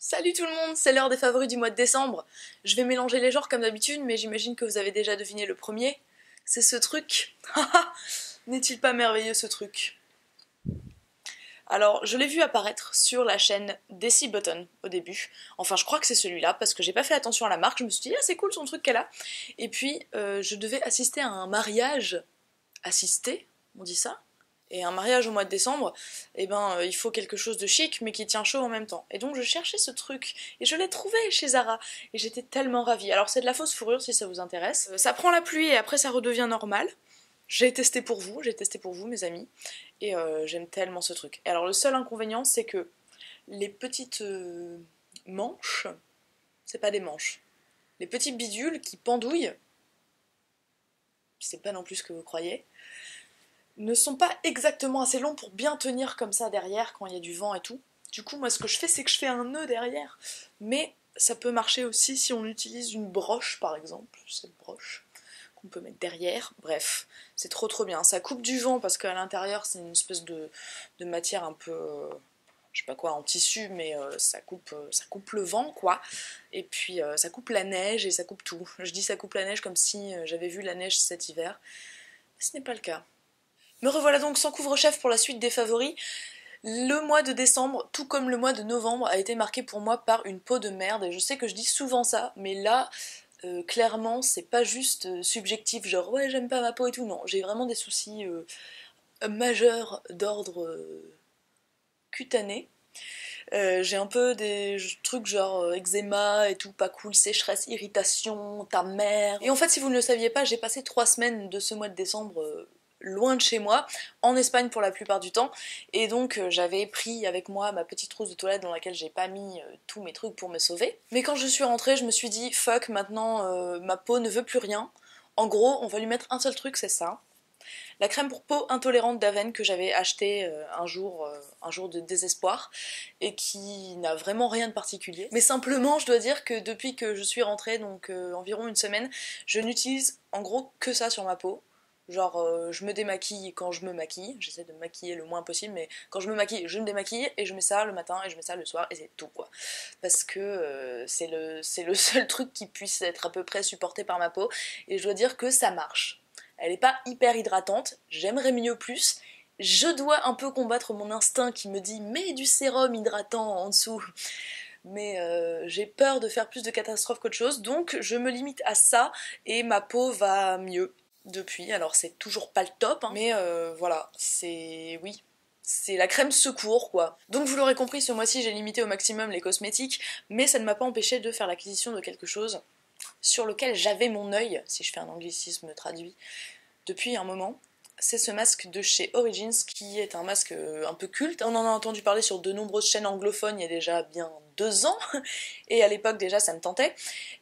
Salut tout le monde, c'est l'heure des favoris du mois de décembre. Je vais mélanger les genres comme d'habitude, mais j'imagine que vous avez déjà deviné le premier. C'est ce truc. N'est-il pas merveilleux ce truc? Alors, je l'ai vu apparaître sur la chaîne Desi Button au début. Enfin, je crois que c'est celui-là, parce que j'ai pas fait attention à la marque. Je me suis dit, ah, c'est cool son truc qu'elle a. Et puis, je devais assister à un mariage. Assister? On dit ça? Et un mariage au mois de décembre, eh ben, il faut quelque chose de chic, mais qui tient chaud en même temps. Et donc je cherchais ce truc, et je l'ai trouvé chez Zara, et j'étais tellement ravie. Alors c'est de la fausse fourrure si ça vous intéresse. Ça prend la pluie et après ça redevient normal. J'ai testé pour vous mes amis, et j'aime tellement ce truc. Et alors le seul inconvénient, c'est que les petites manches, c'est pas des manches, les petits bidules qui pendouillent, c'est pas non plus ce que vous croyez, ne sont pas exactement assez longs pour bien tenir comme ça derrière quand il y a du vent et tout. Du coup, moi ce que je fais, c'est que je fais un nœud derrière. Mais ça peut marcher aussi si on utilise une broche par exemple, cette broche qu'on peut mettre derrière. Bref, c'est trop bien. Ça coupe du vent parce qu'à l'intérieur c'est une espèce de matière un peu, je sais pas quoi, en tissu, mais ça coupe le vent quoi. Et puis ça coupe la neige et ça coupe tout. Je dis ça coupe la neige comme si j'avais vu la neige cet hiver. Mais ce n'est pas le cas. Me revoilà donc sans couvre-chef pour la suite des favoris. Le mois de décembre, tout comme le mois de novembre, a été marqué pour moi par une peau de merde. Et je sais que je dis souvent ça, mais là, clairement, c'est pas juste subjectif, genre ouais, j'aime pas ma peau et tout. Non, j'ai vraiment des soucis majeurs d'ordre cutané. J'ai un peu des trucs genre eczéma et tout, pas cool, sécheresse, irritation, ta mère. Et en fait, si vous ne le saviez pas, j'ai passé 3 semaines de ce mois de décembre loin de chez moi, en Espagne pour la plupart du temps, et donc j'avais pris avec moi ma petite trousse de toilette dans laquelle j'ai pas mis tous mes trucs pour me sauver. Mais quand je suis rentrée, je me suis dit fuck, maintenant ma peau ne veut plus rien. En gros, on va lui mettre un seul truc, c'est ça. La crème pour peau intolérante d'Aven que j'avais achetée un jour de désespoir et qui n'a vraiment rien de particulier. Mais simplement, je dois dire que depuis que je suis rentrée, donc environ une semaine, je n'utilise en gros que ça sur ma peau. Genre, je me démaquille quand je me maquille, j'essaie de me maquiller le moins possible, mais quand je me maquille, je me démaquille et je mets ça le matin et je mets ça le soir et c'est tout quoi. Parce que c'est le seul truc qui puisse être à peu près supporté par ma peau et je dois dire que ça marche. Elle est pas hyper hydratante, j'aimerais mieux plus. Je dois un peu combattre mon instinct qui me dit mets du sérum hydratant en dessous. Mais j'ai peur de faire plus de catastrophes qu'autre chose, donc je me limite à ça et ma peau va mieux depuis. Alors c'est toujours pas le top, hein, mais voilà, c'est... oui. C'est la crème secours quoi. Donc vous l'aurez compris, ce mois-ci j'ai limité au maximum les cosmétiques, mais ça ne m'a pas empêché de faire l'acquisition de quelque chose sur lequel j'avais mon œil, si je fais un anglicisme traduit, depuis un moment. C'est ce masque de chez Origins qui est un masque un peu culte. On en a entendu parler sur de nombreuses chaînes anglophones il y a déjà bien 2 ans, et à l'époque déjà ça me tentait.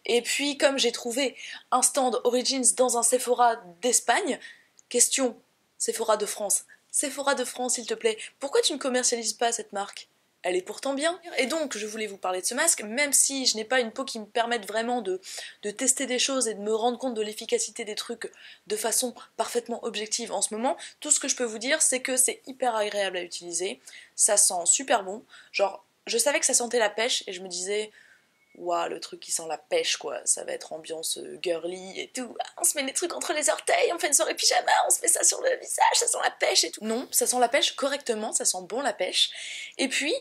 Et puis comme j'ai trouvé un stand Origins dans un Sephora d'Espagne, question Sephora de France, Sephora de France s'il te plaît, pourquoi tu ne commercialises pas cette marque? Elle est pourtant bien. Et donc, je voulais vous parler de ce masque, même si je n'ai pas une peau qui me permette vraiment de tester des choses et de me rendre compte de l'efficacité des trucs de façon parfaitement objective en ce moment, tout ce que je peux vous dire, c'est que c'est hyper agréable à utiliser, ça sent super bon, genre, je savais que ça sentait la pêche, et je me disais, waouh, le truc qui sent la pêche quoi, ça va être ambiance girly et tout, ah, on se met des trucs entre les orteils, on fait une soirée pyjama, on se met ça sur le visage, ça sent la pêche et tout. Non, ça sent la pêche correctement, ça sent bon la pêche, et puis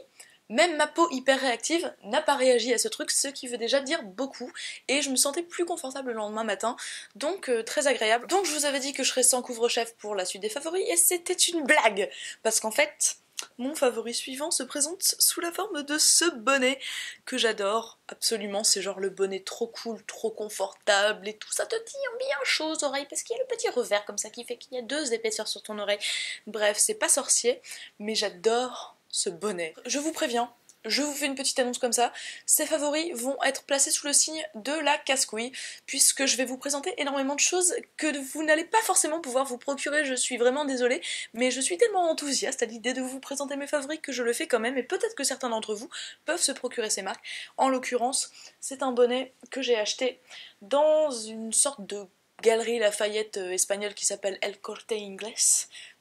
même ma peau hyper réactive n'a pas réagi à ce truc, ce qui veut déjà dire beaucoup, et je me sentais plus confortable le lendemain matin, donc très agréable. Donc je vous avais dit que je serais sans couvre-chef pour la suite des favoris, et c'était une blague, parce qu'en fait, mon favori suivant se présente sous la forme de ce bonnet que j'adore absolument, c'est genre le bonnet trop cool, trop confortable et tout, ça te tient bien chaud aux oreilles parce qu'il y a le petit revers comme ça qui fait qu'il y a 2 épaisseurs sur ton oreille. Bref, c'est pas sorcier, mais j'adore ce bonnet. Je vous préviens, je vous fais une petite annonce comme ça, ces favoris vont être placés sous le signe de la casse-couille, puisque je vais vous présenter énormément de choses que vous n'allez pas forcément pouvoir vous procurer, je suis vraiment désolée, mais je suis tellement enthousiaste à l'idée de vous présenter mes favoris que je le fais quand même, et peut-être que certains d'entre vous peuvent se procurer ces marques. En l'occurrence, c'est un bonnet que j'ai acheté dans une sorte de galerie Lafayette espagnole qui s'appelle El Corte Inglés.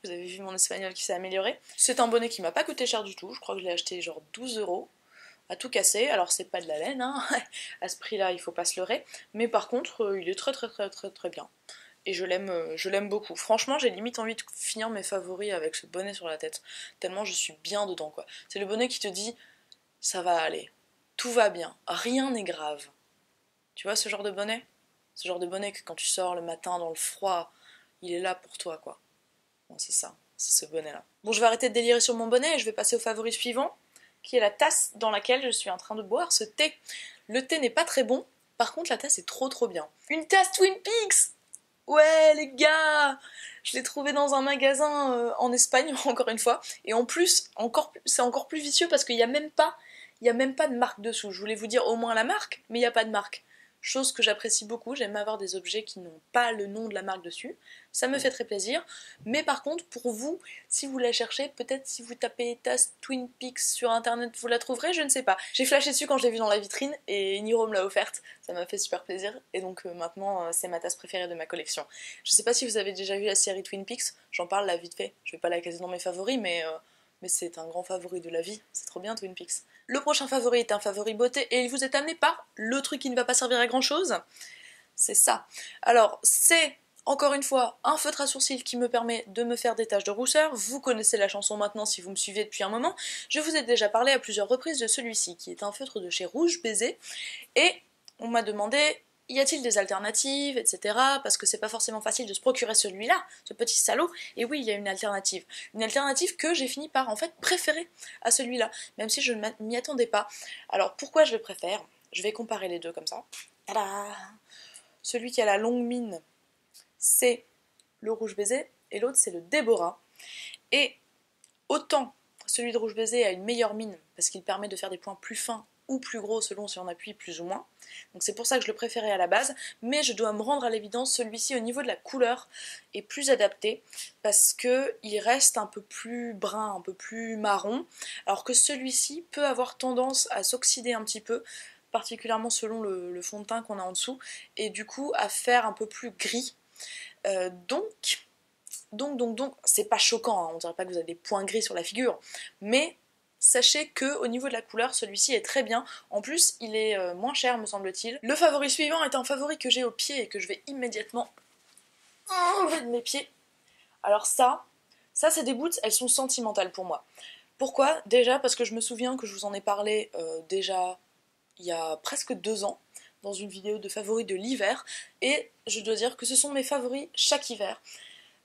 Vous avez vu mon espagnol qui s'est amélioré. C'est un bonnet qui m'a pas coûté cher du tout, je crois que je l'ai acheté genre 12 €. à tout casser. Alors c'est pas de la laine, hein. À ce prix-là, il faut pas se leurrer. Mais par contre, il est très très très très très bien. Et je l'aime beaucoup. Franchement, j'ai limite envie de finir mes favoris avec ce bonnet sur la tête. Tellement je suis bien dedans, quoi. C'est le bonnet qui te dit, ça va aller, tout va bien, rien n'est grave. Tu vois ce genre de bonnet? Ce genre de bonnet que quand tu sors le matin dans le froid, il est là pour toi, quoi. Bon, c'est ça, c'est ce bonnet-là. Bon, je vais arrêter de délirer sur mon bonnet et je vais passer au favori suivant, qui est la tasse dans laquelle je suis en train de boire ce thé. Le thé n'est pas très bon, par contre la tasse est trop trop bien. Une tasse Twin Peaks! Ouais les gars, je l'ai trouvé dans un magasin en Espagne encore une fois, et en plus c'est encore plus vicieux parce qu'il n'y a même pas de marque dessous. Je voulais vous dire au moins la marque, mais il n'y a pas de marque. Chose que j'apprécie beaucoup, j'aime avoir des objets qui n'ont pas le nom de la marque dessus, ça me fait très plaisir. Mais par contre, pour vous, si vous la cherchez, peut-être si vous tapez tasse Twin Peaks sur internet, vous la trouverez, je ne sais pas. J'ai flashé dessus quand je l'ai vue dans la vitrine et Niro me l'a offerte, ça m'a fait super plaisir, et donc maintenant c'est ma tasse préférée de ma collection. Je sais pas si vous avez déjà vu la série Twin Peaks, j'en parle là vite fait, je vais pas la caser dans mes favoris, mais c'est un grand favori de la vie, c'est trop bien Twin Peaks. Le prochain favori est un favori beauté et il vous est amené par le truc qui ne va pas servir à grand chose. C'est ça. Alors, c'est encore une fois un feutre à sourcils qui me permet de me faire des taches de rousseur. Vous connaissez la chanson maintenant si vous me suivez depuis un moment. Je vous ai déjà parlé à plusieurs reprises de celui-ci, qui est un feutre de chez Rouge Baiser. Et on m'a demandé, y a-t-il des alternatives, etc. Parce que c'est pas forcément facile de se procurer celui-là, ce petit salaud. Et oui, il y a une alternative. Une alternative que j'ai fini par en fait préférer à celui-là, même si je ne m'y attendais pas. Alors pourquoi je le préfère? Je vais comparer les deux comme ça. Tada! Celui qui a la longue mine, c'est le Rouge Baiser, et l'autre c'est le Déborah. Et autant celui de Rouge Baiser a une meilleure mine, parce qu'il permet de faire des points plus fins ou plus gros selon si on appuie plus ou moins. Donc c'est pour ça que je le préférais à la base, mais je dois me rendre à l'évidence, celui-ci au niveau de la couleur est plus adapté, parce qu'il reste un peu plus brun, un peu plus marron, alors que celui-ci peut avoir tendance à s'oxyder un petit peu, particulièrement selon le fond de teint qu'on a en dessous, et du coup à faire un peu plus gris. Donc, c'est pas choquant, hein, on dirait pas que vous avez des points gris sur la figure, mais sachez que au niveau de la couleur, celui-ci est très bien. En plus, il est moins cher, me semble-t-il. Le favori suivant est un favori que j'ai au pied et que je vais immédiatement enlever de mes pieds. Alors ça c'est des boots, elles sont sentimentales pour moi. Pourquoi? Déjà parce que je me souviens que je vous en ai parlé déjà il y a presque 2 ans, dans une vidéo de favoris de l'hiver, et je dois dire que ce sont mes favoris chaque hiver.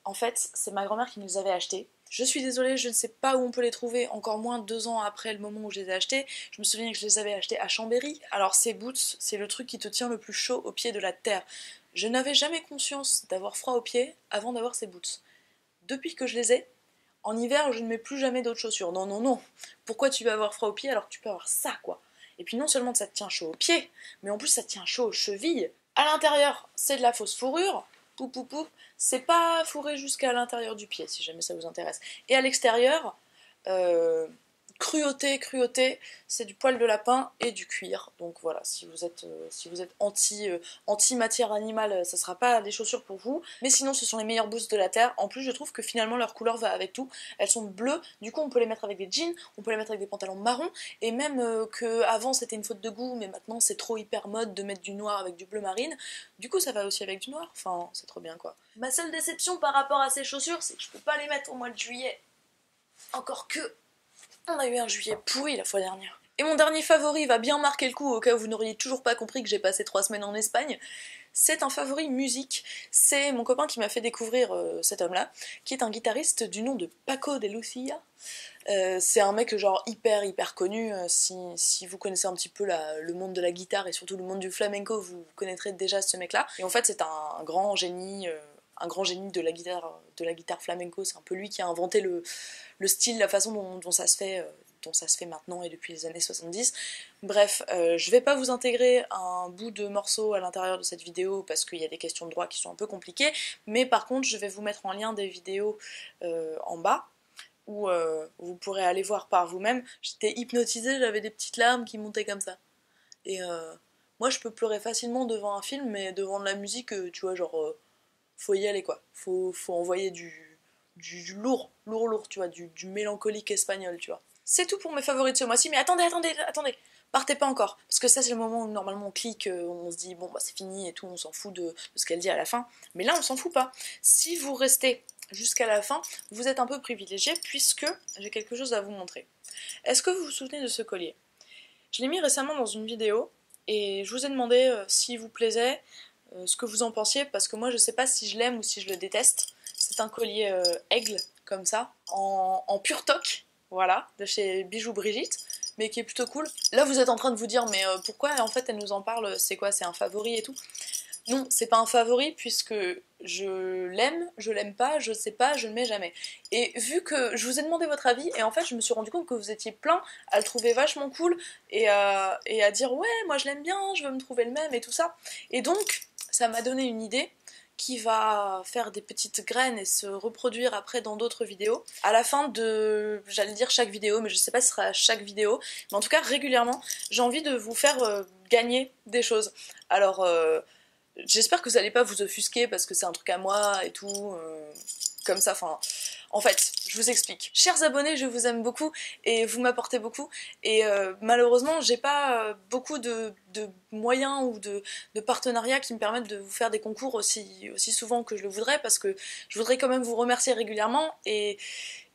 En fait, c'est ma grand-mère qui me les avait achetés. Je suis désolée, je ne sais pas où on peut les trouver, encore moins 2 ans après le moment où je les ai achetés. Je me souviens que je les avais achetés à Chambéry. Alors ces boots, c'est le truc qui te tient le plus chaud au pied de la terre. Je n'avais jamais conscience d'avoir froid aux pieds avant d'avoir ces boots. Depuis que je les ai, en hiver, je ne mets plus jamais d'autres chaussures. Non, non, non. Pourquoi tu vas avoir froid aux pieds alors que tu peux avoir ça, quoi? Et puis non seulement ça te tient chaud aux pieds, mais en plus ça te tient chaud aux chevilles. À l'intérieur, c'est de la fausse fourrure. Poup, poup, poup. C'est pas fourré jusqu'à l'intérieur du pied, si jamais ça vous intéresse. Et à l'extérieur, cruauté, c'est du poil de lapin et du cuir. Donc voilà, si vous êtes anti matière animale, ça sera pas des chaussures pour vous. Mais sinon, ce sont les meilleures boots de la terre. En plus, je trouve que finalement leur couleur va avec tout. Elles sont bleues, du coup on peut les mettre avec des jeans, on peut les mettre avec des pantalons marrons. Et même que avant c'était une faute de goût, mais maintenant c'est trop hyper mode de mettre du noir avec du bleu marine. Du coup, ça va aussi avec du noir. Enfin, c'est trop bien quoi. Ma seule déception par rapport à ces chaussures, c'est que je peux pas les mettre au mois de juillet. Encore que on a eu un juillet pourri la fois dernière. Et mon dernier favori va bien marquer le coup au cas où vous n'auriez toujours pas compris que j'ai passé 3 semaines en Espagne. C'est un favori musique. C'est mon copain qui m'a fait découvrir cet homme-là, qui est un guitariste du nom de Paco de Lucia. C'est un mec genre hyper connu. Si vous connaissez un petit peu le monde de la guitare et surtout le monde du flamenco, vous connaîtrez déjà ce mec-là. Et en fait, c'est un grand génie. Un grand génie de la guitare flamenco, c'est un peu lui qui a inventé le style, la façon dont ça se fait maintenant et depuis les années 70. Bref, je vais pas vous intégrer un bout de morceau à l'intérieur de cette vidéo parce qu'il y a des questions de droit qui sont un peu compliquées, mais par contre je vais vous mettre en lien des vidéos en bas où vous pourrez aller voir par vous-même. J'étais hypnotisée, j'avais des petites larmes qui montaient comme ça. Et moi je peux pleurer facilement devant un film, mais devant de la musique, tu vois, genre... faut y aller quoi, faut envoyer du lourd, tu vois, du mélancolique espagnol, tu vois. C'est tout pour mes favoris de ce mois-ci, mais attendez, partez pas encore, parce que ça c'est le moment où normalement on clique, on se dit bon bah c'est fini et tout, on s'en fout de ce qu'elle dit à la fin, mais là on s'en fout pas. Si vous restez jusqu'à la fin, vous êtes un peu privilégié puisque j'ai quelque chose à vous montrer. Est-ce que vous vous souvenez de ce collier? Je l'ai mis récemment dans une vidéo et je vous ai demandé s'il vous plaisait, ce que vous en pensiez, parce que moi je sais pas si je l'aime ou si je le déteste. C'est un collier aigle, comme ça, en pur toc, voilà, de chez Bijoux Brigitte, mais qui est plutôt cool. Là vous êtes en train de vous dire mais pourquoi en fait elle nous en parle, c'est quoi, c'est un favori et tout? Non, c'est pas un favori puisque je l'aime pas, je sais pas, je ne mets jamais. Et vu que je vous ai demandé votre avis, et en fait je me suis rendu compte que vous étiez plein à le trouver vachement cool et à dire ouais, moi je l'aime bien, je veux me trouver le même et tout ça. Et donc ça m'a donné une idée qui va faire des petites graines et se reproduire après dans d'autres vidéos. À la fin de, j'allais dire chaque vidéo, mais je sais pas si ce sera chaque vidéo, mais en tout cas régulièrement, j'ai envie de vous faire gagner des choses. Alors, j'espère que vous n'allez pas vous offusquer parce que c'est un truc à moi et tout, comme ça, enfin... En fait, je vous explique. Chers abonnés, je vous aime beaucoup et vous m'apportez beaucoup et malheureusement, j'ai pas beaucoup de moyens ou de partenariats qui me permettent de vous faire des concours aussi souvent que je le voudrais parce que je voudrais quand même vous remercier régulièrement et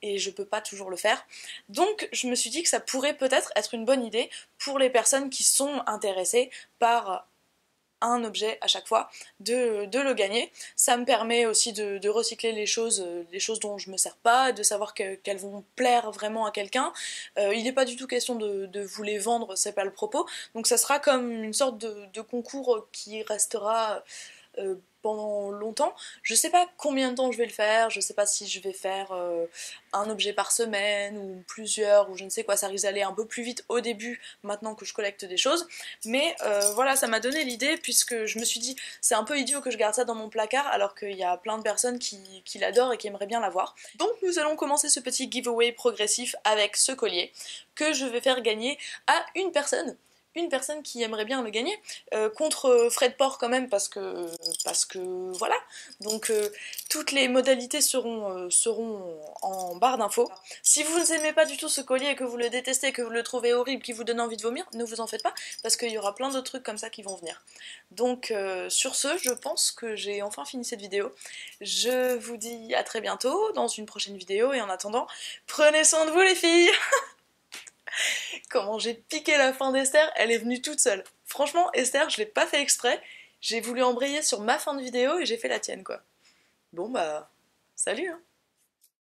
je peux pas toujours le faire. Donc je me suis dit que ça pourrait peut-être être une bonne idée pour les personnes qui sont intéressées par un objet à chaque fois, de le gagner. Ça me permet aussi de recycler les choses dont je me sers pas, de savoir qu'elles vont plaire vraiment à quelqu'un. Il n'est pas du tout question de vous les vendre, c'est pas le propos. Donc ça sera comme une sorte de concours qui restera pendant longtemps. Je sais pas combien de temps je vais le faire, je sais pas si je vais faire un objet par semaine ou plusieurs ou je ne sais quoi, ça risque d'aller un peu plus vite au début maintenant que je collecte des choses, mais voilà, ça m'a donné l'idée puisque je me suis dit c'est un peu idiot que je garde ça dans mon placard alors qu'il y a plein de personnes qui l'adorent et qui aimeraient bien l'avoir. Donc nous allons commencer ce petit giveaway progressif avec ce collier que je vais faire gagner à une personne qui aimerait bien le gagner, contre frais de port quand même parce que voilà. Donc toutes les modalités seront en barre d'infos. Si vous n'aimez pas du tout ce collier et que vous le détestez, que vous le trouvez horrible, qui vous donne envie de vomir, ne vous en faites pas parce qu'il y aura plein d'autres trucs comme ça qui vont venir. Donc sur ce, je pense que j'ai enfin fini cette vidéo. Je vous dis à très bientôt dans une prochaine vidéo et en attendant, prenez soin de vous les filles. Comment j'ai piqué la fin d'Esther, elle est venue toute seule. Franchement, Esther, je l'ai pas fait exprès, j'ai voulu embrayer sur ma fin de vidéo et j'ai fait la tienne, quoi. Bon bah, salut hein.